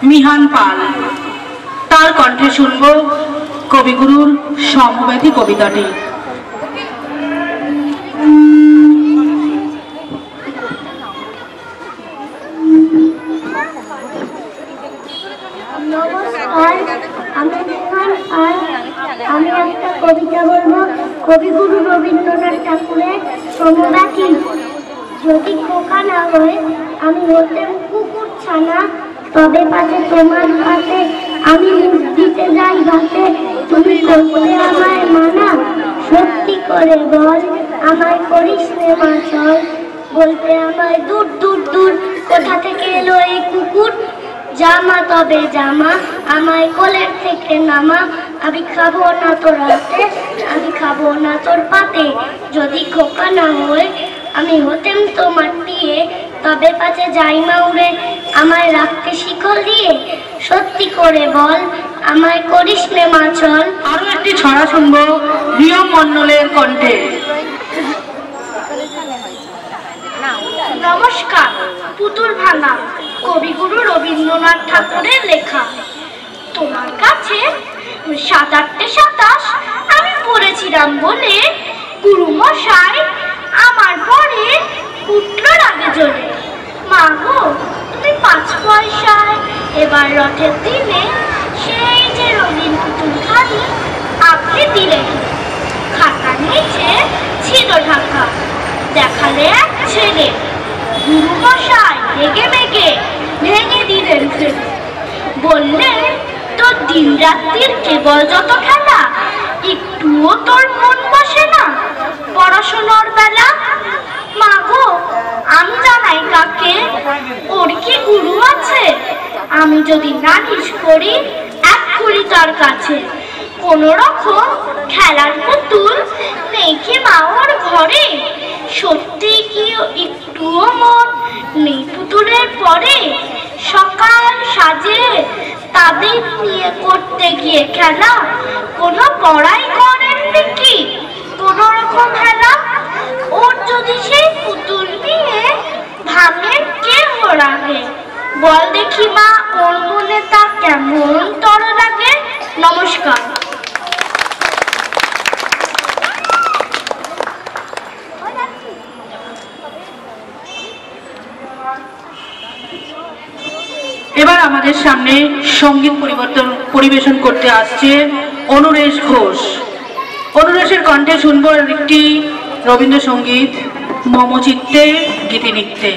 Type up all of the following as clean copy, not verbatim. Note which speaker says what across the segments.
Speaker 1: মিহান পাল, তার কণ্ঠে শুনব কবিগুরুর সমব্যথী কবিতাটি।
Speaker 2: নমস্কার, আমি মিহান পাল। আমি একটা কবিতা বলবো কবিগুরু রবীন্দ্রনাথ ঠাকুরের সমব্যথী। যদি খোকা না হয় আমি হতেম কুকুর ছানা, তবে পাশে তোমার পাশে আমি মুখ দিতে যাই ভাতে, তুমি করতে আমায় মানা, সত্যি করে বল আমায় করিস নে মা চল, বলতে আমায় দূর দূর দূর কোথা থেকে এলো এই কুকুর, জামা তবে জামা আমায় কোলের থেকে নামা, আমি খাবো না তোর হাতে, আমি খাবো না তোর পাতে, যদি খোকা না হয় আমি হতেম তোমার দিয়ে, তবে পাছে যাই মা উড়ে আমায় রাখতে শিকল দিয়ে, সত্যি করে বল আমায় করিস নে মা চল।
Speaker 1: আরো একটি ছড়া শুনবো রিয়ম মন্ডলের কণ্ঠে।
Speaker 2: নমস্কার, পুতুল ভাঙা কবিগুরু রবীন্দ্রনাথ ঠাকুরের লেখা। তোমার কাছে ৭-৮-২৭ আমি পড়েছিলাম বলে গুরু মশাই আমার পরে উঠল রাগে জ্বলে, মা গো তুমি ৫ পয়সায় এবার রথের দিনে সেই যে রঙিন পুতুল খানি আপনি দিলেন, খাতার নিচে ছিল ঢাকা, দেখালে এক ছেলে, গুরু মশাই রেগে মেগে ভেঙে দিলেন ফেলে, বললেন তোর দিন রাত্রির কেবল যত খেলা, একটুও তোর মন বসে না পড়াশোনার বেলা, মা গো আমি জানাই কাকে ওর কি গুরু আছে, আমি যদি নালিশ করি এক্ষুনি তার কাছে, কোন রকম খেলার পুতুল নেই কি মা ওর ঘরে, সত্যি কি একটুও মন নেই পুতুলের পরে, সকাল সাজে তাদের নিয়ে করতে গিয়ে খেলা, কোনো পড়াই করেননি কি কোন রকম খেলা, ওর যদি সেই পুতুল নিয়ে ভাঙে কেউ রাগে, বল দেখি মা ওর মনে তা কেমন তর লাগে। নমস্কার।
Speaker 1: এবার আমাদের সামনে সঙ্গীত পরিবেশন করতে আসছে অনুরেশ ঘোষ। অনুরেশের কণ্ঠে শুনবো একটি রবীন্দ্রসঙ্গীত মম চিত্তে গীতি নৃত্যে।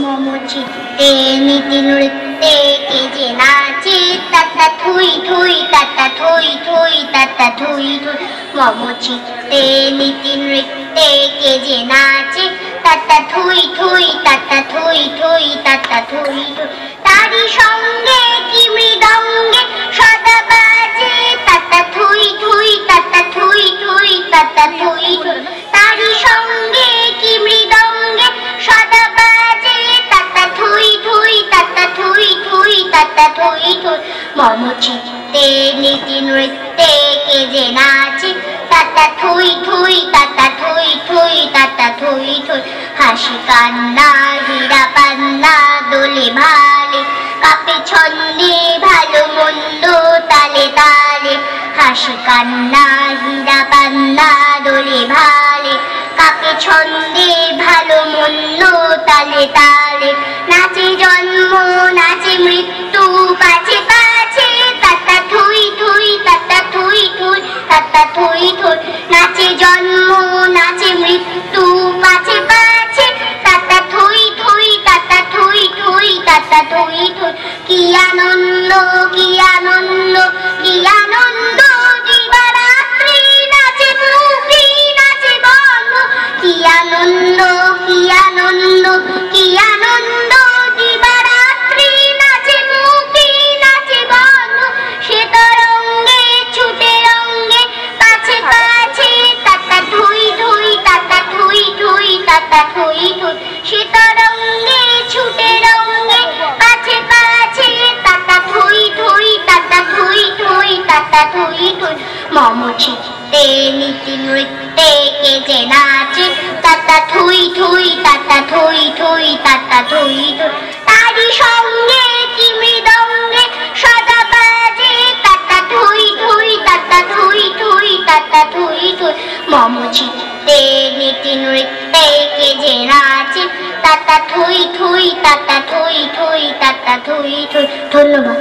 Speaker 2: মম চিত্তে নীতি নৃত্যে কে যে নাচে, তাতা থুই থুই তাতা থুই থুই তাতা থুই থুই, মম চিত্তে নীতি নৃত্যে কে যে নাচে, তাতা থুই থুই তাতা থুই থুই তাতা থুই থুই, তারি সঙ্গে কি মৃদঙ্গে সদা বাজে, তাতা থুই থুই তাতা থুই থুই তাতা থুই থুই, তারি সঙ্গে কি মৃদঙ্গে সদা বাজে, তাতা থুই থুই তাতা থুই থুই তাতা থুই থুই, মম চিত্তে নীতি নৃত্যে কে যে নাচে, তাতা থুই থুই তাতা থুই থুই তাতা থুই থুই, হাসি কান্না হীরা পান্না দোলে ভালে, কাপে ছন্দে ভালো মন্দ তালে তালে, হাসি কান্না হীরা পান্না দোলে ভালে, কাপে ছন্দে ভালো মন্দ তালে তালে, নাচে জন্ম নাচে মৃত্যু পাছে পাছে, তাতা থুই থুই তাতা থুই থুই তাতা থুই থুই, নাচে জন্ম নাচে মৃত্যু পাছে পাছে, তাতা থুই থুই তাতা থুই থুই তাতা থুই থুই, কি আনন্দ কি আনন্দ কি আনন্দ, দিবারাত্রি নাচে মুক্তি নাচে বন্ধ, কি আনন্দ কি আনন্দ কি আনন্দ, দিবারাত্রি নাচে মুক্তি নাচে বন্ধ, সে তরঙ্গে ছুটে রঙ্গে কাছে কাছে, তাতা থুই থুই তাতা থুই থুই তাতা থুই থুই, সে তরঙ্গে ছুটে রঙ্গে কাছে কাছে, তাতা থুই থুই তাতা তাতা থুই থুই তাতা থুই থুই মমচিতে নীতি নৃত্যে কে যে নাচে তাতা থুই থুই তাতা থুই থুই তাতা থুই থুই তারি সঙ্গে কি মৃদঙ্গে সদা বাজে তাতা থুই থুই তাতা থুই থুই তাতা থুই থুই মমচিতে নীতি নৃত্যে কে যে নাচে তাতা থুই থুই তাতা থুই থুই তাতা থুই থুই। ধন্যবাদ।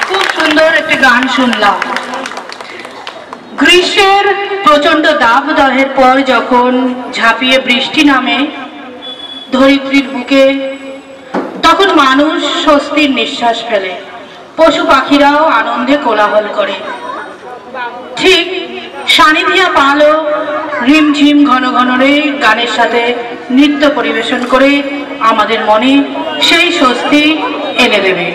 Speaker 1: খুব সুন্দর একটি গান শুনলাম। গ্রীষ্মের প্রচন্ড দাবদাহের পর যখন ঝাঁপিয়ে বৃষ্টি নামে ধরিত্রীর বুকে, তখন মানুষ স্বস্তির নিঃশ্বাস ফেলে, পশু পাখিরাও আনন্দে কোলাহল করে। ঠিক সানিধিয়া পালও রিমঝিম ঘন ঘন রে গানের সাথে নৃত্য পরিবেশন করে আমাদের মনে সেই স্বস্তি এনে দেবে।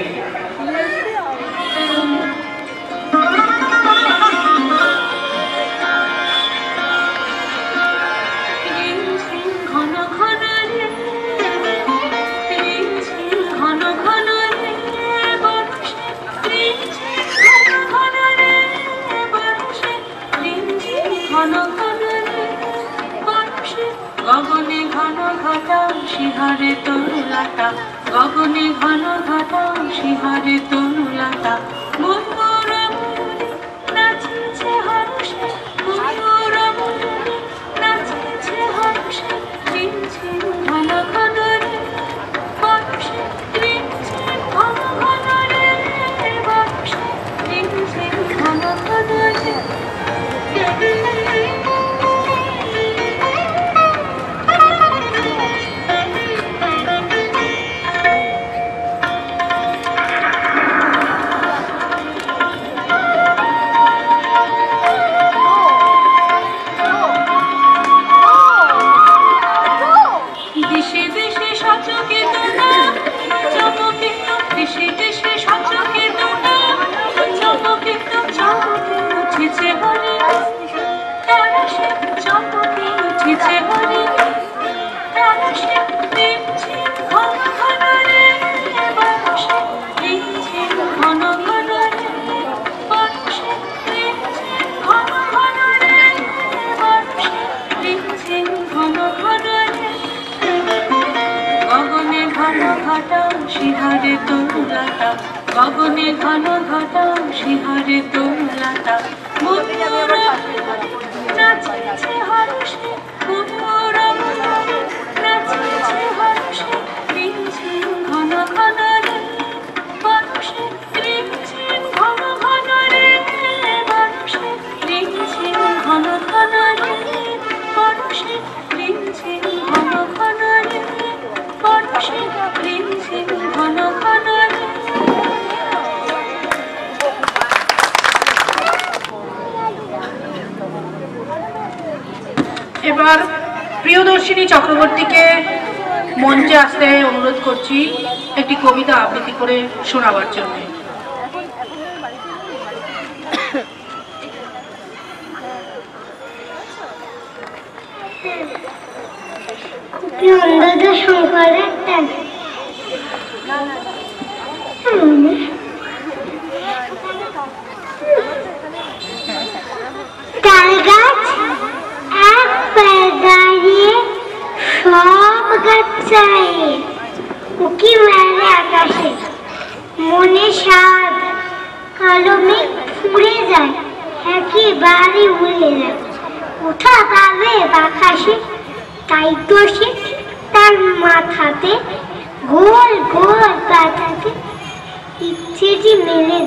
Speaker 3: গগনে ঘন ঘটা শিহরে তরুলতা, গগনে ঘন ঘটা শিহরে তরুলতা, ময়ূরা ময়ূরী নাচিছে হর্ষে, ময়ূরা ময়ূরী নাচিছে হর্ষে, রিমঝিম ঘন ঘন রে বর্ষে, রিমঝিম ঘন ঘন রে বর্ষে, রিমঝিম ঘন ঘন রে। শিহরে তরুলতা, গগনে ঘন ঘটা শিহরে তরুলতা, ময়ূরা নাচিছে হর্ষে, ময়ূরা ময়ূরী নাচিছে হর্ষে, রিমঝিম ঘন ঘন রে বর্ষে, রিমঝিম ঘন ঘন রে বর্ষে, রিমঝিম ঘন ঘন রে বর্ষে, রিমঝিম ঘন ঘন রে বর্ষে, রিমঝিম ঘন ঘন রে।
Speaker 1: এবার প্রিয়দর্শিনী চক্রবর্তীকে মঞ্চে আসতে অনুরোধ করছি একটি কবিতা আবৃত্তি করে শোনাবার জন্য।
Speaker 2: তাল গাছ এক পায়ে দাঁড়িয়ে সব গাছ চাইয়ে উকি মারে আকাশে, মনে সাদ কালো মেঘ ফুঁড়ে যায়, একেবারে উড়ে যায়, কোথা পাবে বাতাসে, তাই তো সে তার মাথাতে গোল গোল পাতাতে ইচ্ছেটি মেলে,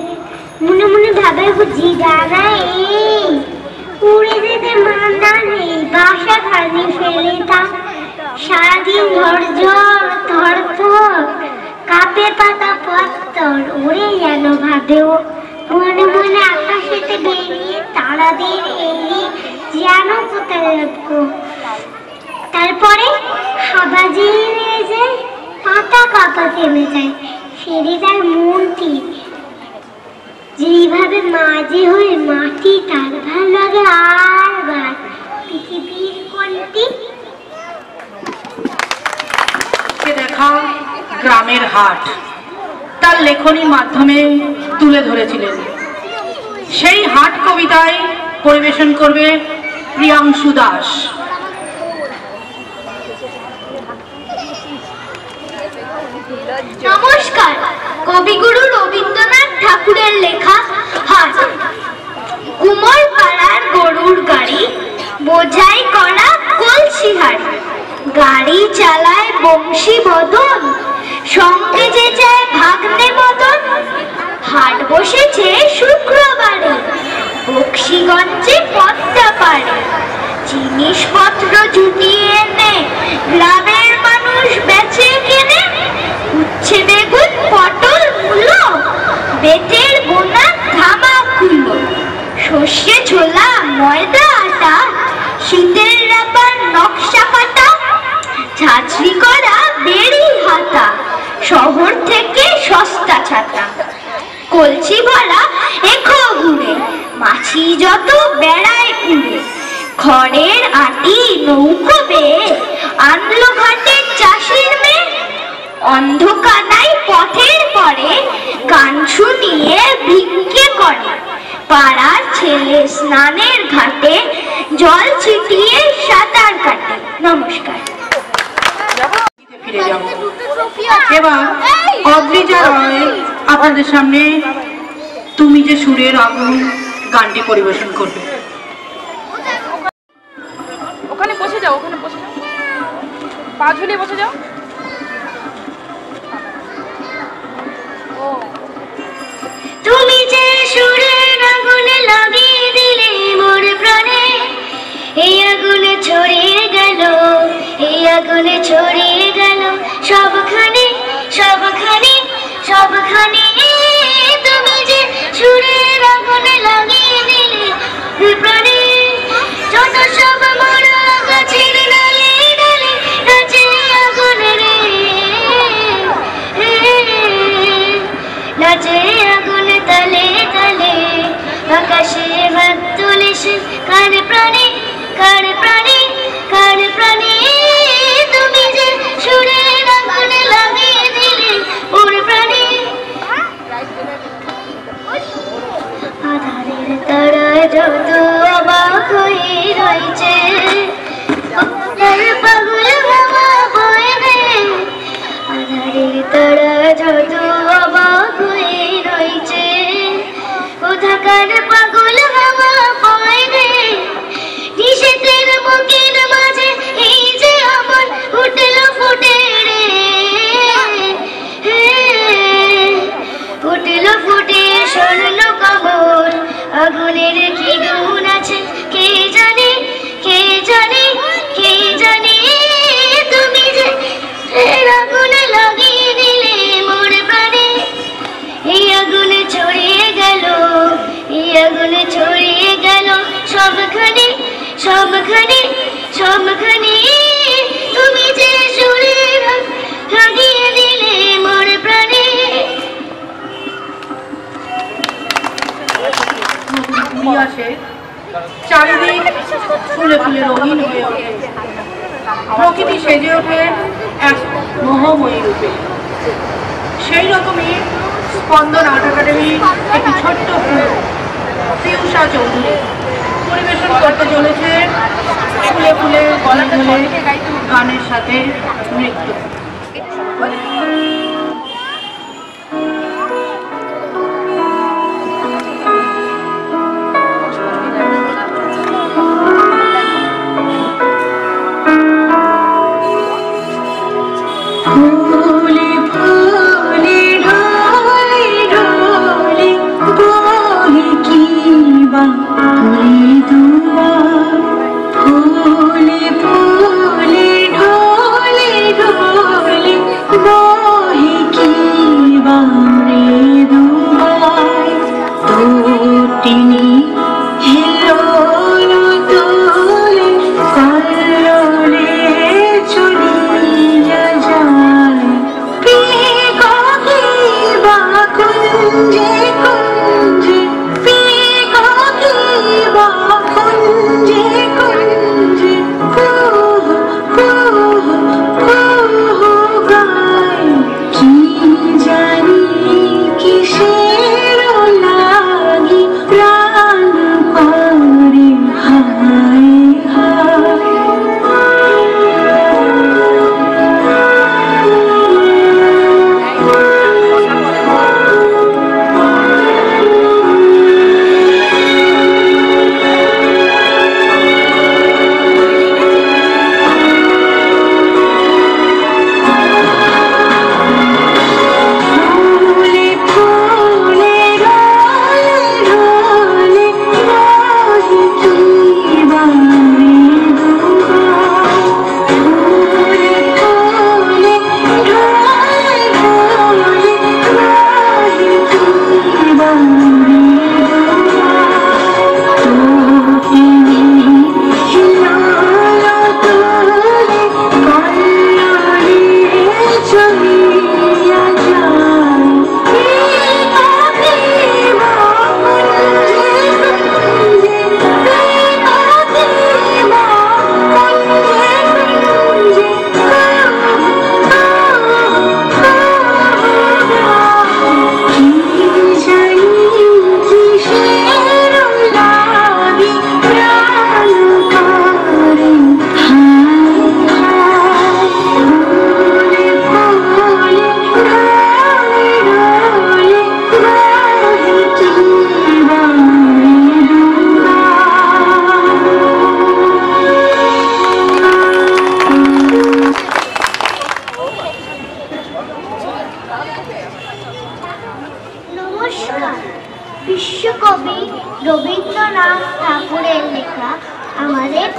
Speaker 2: মনে মনে ভাবে বুঝি দাদা এই উড়ে যেতে মানা নেই, বাসা খালি ফেলে তা সারাদিন ধৈর্য ধর কাপে পাতা পত্তর উড়ে যেন ভাবেও, মনে মনে আকাশেতে বেরিয়ে তারাদের এড়িয়ে যেন কোথায় রাখবো। তারপরে হাওয়া জেনে যায়, পাতা কাঁপা থেমে যায়, ফেরে তার মনটি যেইভাবে মাঝে হয়ে মাটি, তার ভালো লাগে আর বার পৃথিবীর কোনটি
Speaker 1: দেখা গ্রামের হাট, তার লেখনীর মাধ্যমে তুলে ধরেছিলেন। সেই হাট কবিতায় পরিবেশন করবে প্রিয়াংশু দাস।
Speaker 2: নমস্কার। কবিগুরু রবীন্দ্রনাথ ঠাকুরের লেখা হাট। কুমোর পাড়ার গরুর গাড়ি, বোঝাই করা কলসি হাড়ি, গাড়ি চালায় বংশী বদন, সঙ্গে যে যায় ভাগ্নে মদন। হাট বসেছে শুক্রবারে, বক্সিগঞ্জে পদ্মা পাড়ে। জিনিসপত্র জুটিয়ে এনে গ্রামের মানুষ বেচে কেনে। উচ্ছে বেগুন পটল মূলো, বেতের বোনা ধামাকুলো, সর্ষে ছোলা ময়দা আটা, শীতের রাবার নকশা কাটা, ঝাঁঝরি করা বেড়ি হাতা, শহর থেকে সস্তা ছাতা। কলসি ভরা এখো ঘুরে, মাছি যত বেড়ায় উড়ে। খড়ের আটি নৌকো বেয়ে আনলো ঘাটে চাষির মেয়ে। অন্ধকানাই পথের পরে গান শুনিয়ে ভিক্ষে করে। পাড়ার ছেলে স্নানের ঘাটে জল ছিটিয়ে সাঁতার কাটে। নমস্কার।
Speaker 1: ফিরে যাব। এবার অদ্রিজা রয় আপনাদের সামনে তুমি যে সুরের আগুন গানটি পরিবেশন করবে।
Speaker 3: ওখানে বসে যাও, ওখানে বসে যাও, পা ঝুলিয়ে বসে যাও।
Speaker 2: তুমি যে সুরের আগুনে লাগিয়ে দিলে মোর প্রাণে, এই আগুনে ছড়িয়ে গেল, এই আগুনে ছড়িয়ে গেল সবখানে সবখানে সবখানে। তুমি যে সুরের আগুনে লাগিয়ে দিলে প্রাণে, যত সব মরা গাছের ডালে ডালে নাচে আগুন রে, নাচে আগুন তালে তালে। আকাশে ভাত তুলেছে কার প্রাণে, কার প্রাণে, কার প্রাণে। তুমি যে সুরের আগুনে লাগিয়ে দিলে ওর প্রাণে। আধারের তারা যত অবাক হয়ে রয়েছে, তার পাগল হাওয়া বয়ে রে। আধারের তারা যত অবাক হয়ে রয়েছে, কোথাকার পাগল হাওয়া বয়ে রে। নিষেধের বুকের মাঝে এই যে আমার উঠল ফুটে রে, উঠল ফুটে স্বর্ণ কমল। আগুনের কি গুণ আছে কে জানে, কে জানে, কে জানে। তুমি যে আগুনে লাগিয়ে দিলে মোর প্রাণে, এই আগুনে ছড়িয়ে গেল, এই আগুনে ছড়িয়ে গেল সবখানে সবখানে সবখানে। তুমি যে সুরের লাগিয়ে দিলে মোর প্রাণে।
Speaker 1: আসে চারিদিক ফুলে ফুলে রঙিন হয়ে ওঠে, প্রকৃতি সেজে ওঠে এক মোহময়ী রূপে। সেই রকমই স্পন্দন আর্ট একাডেমির একটি ছোট্ট পিউষা চৌধুরী পরিবেশন করতে চলেছে ফুলে ফুলে গলা ধরে গানের সাথে নৃত্য।
Speaker 4: ढोले ढोले ढोले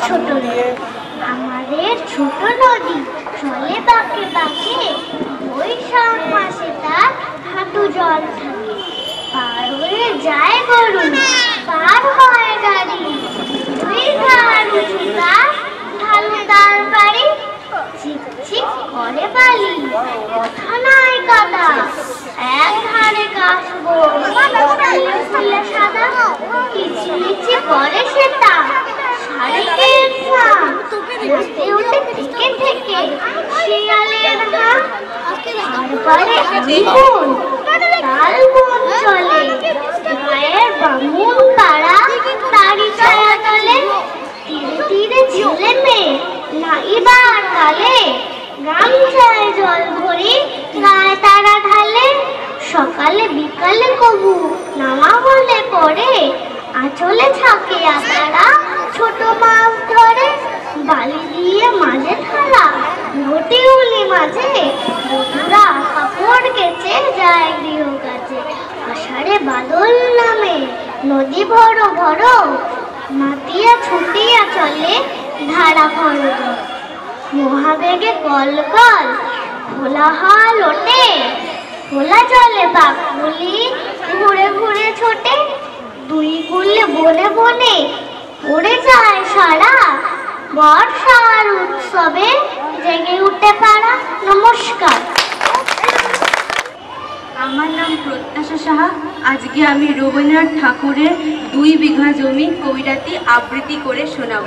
Speaker 2: ছোট নদী, আমাদের ছোট নদী চলে বাঁকে বাঁকে, বৈশাখ মাসে তার হাঁটু জল থাকে। পার হয়ে যায় গরু, পার হয় গাড়ি, দুই ধার উঁচু তার, ঢালু তার বাড়ি। চিকচিক করে বালি, কথা নাই কাদা, এক ধারে কাশবন, ফুলে ফুলে সাদা। কিচিমিচি করে সেটা শালিকের ঝাঁ, রাতে উঠে থেকে থেকে শিয়ালের হাঁ। তারপরে আগুন, তাল বন চলে, গায়ের বামুন পাড়া তারি ছায়া তলে। তীরে তীরে ছেলে মেয়ে নাইবার কালে, গামছায় জল ভরি গায়ে তারা ঢালে। সকালে বিকালে কবু নামা হলে পরে, আঁচলে ছাকিয়া তারা ছোট মাছ ধরে। বালি দিয়ে মাঝে থালা, ঘটি উলি মাঝে, বধুরা কাপড় কেচে যায় গৃহ কাজে। আষাঢ়ে বাদল নামে নদী ভর ভর, মাতিয়া ছুটিয়া চলে ধারা খরচ। মহাবেগে কল কল খোলা হাল ওঠে, খোলা চলে বাকগুলি ঘুরে ঘুরে ছোটে। দুই গুলে বনে বনে পড়ে যায় সারা, বর্ষার উৎসবে জেগে উঠে পাড়া। নমস্কার।
Speaker 4: আমার নাম প্রত্যাশা সাহা। আজকে আমি রবীন্দ্রনাথ ঠাকুরের 2 বিঘা জমি কবিতাটি আবৃত্তি করে শোনাব।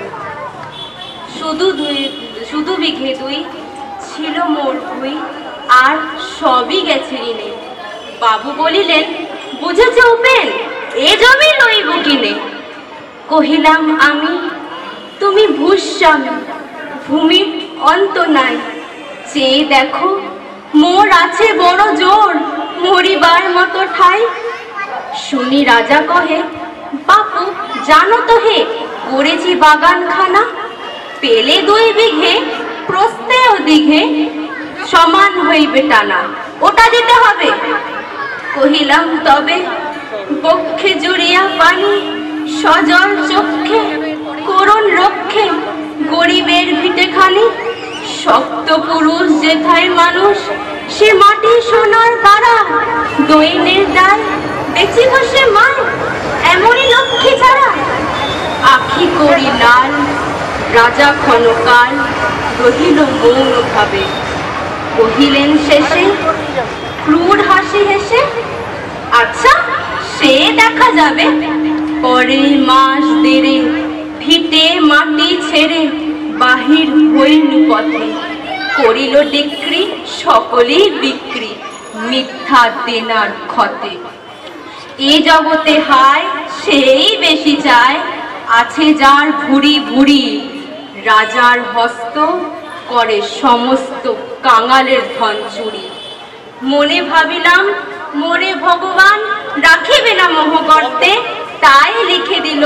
Speaker 4: শুধু বিঘে 2 ছিল মোর ভুই, আর সবই গেছে ঋণে। বাবু বলিলেন, বুঝেছ উপেন, এ জমি লইব কিনে। কহিলাম আমি, তুমি ভূস্বামী, ভূমির অন্ত নাই। চেয়ে দেখো, মোর আছে বড় জোর, মরিবার মতো ঠাই। শুনি রাজা কহে, বাপু জানো তো হে, করেছি বাগানখানা। পেলে 2 বিঘে, প্রস্থেও দিঘে, সমান হইবে টানা, ওটা দিতে হবে। কহিলাম তবে, বক্ষে জুড়িয়া পানি, সজল চক্ষে, করুণ রক্ষে, গরিবের ভিটেখানি। শক্ত পুরুষ যেথায় মানুষ, সে মাটি সোনার বাড়া, দৈনের ডাল বেচি বসে মায়, এমনই লক্ষ্মী ছাড়া। আখি করি লাল, রাজা ক্ষণকাল রহিল মৌন ভাবে। কহিলেন শেষে ক্রূর হাসি হেসে, আচ্ছা সে দেখা যাবে। পরে মাস দেরে ভিটে মাটি ছেড়ে বাহির হইনু পথে। করিল ডিক্রি সকলেই বিক্রি, মিথ্যা দেনার ক্ষতে। এ জগতে হায় সেই বেশি চায়, আছে যার ভুরি ভুরি। রাজার হস্ত করে সমস্ত কাঙালের ধন চুরি। মনে ভাবিলাম, মোরে ভগবান রাখিবে না মোহ করতে, তাই লিখে দিল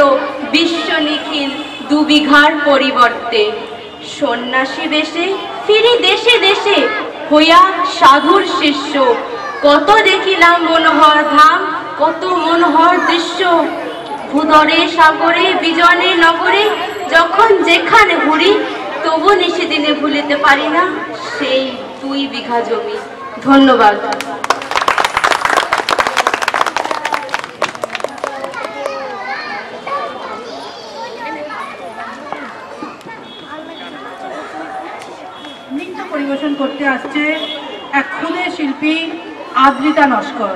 Speaker 4: বিশ্ব নিখিল 2 বিঘার পরিবর্তে। সন্ন্যাসী বেশে ফিরি দেশে দেশে, হইয়া সাধুর শিষ্য। কত দেখিলাম মনোহর ধাম, কত মনোহর দৃশ্য। ভূদরে সাগরে বিজনে নগরে, যখন যেখানে ঘুরি, তবু নিশিদিনে ভুলিতে পারি না সেই 2 বিঘা জমি। ধন্যবাদ।
Speaker 1: নৃত্য পরিবেশন করতে আসছে এক ক্ষুদে শিল্পী আদ্রিতা নস্কর।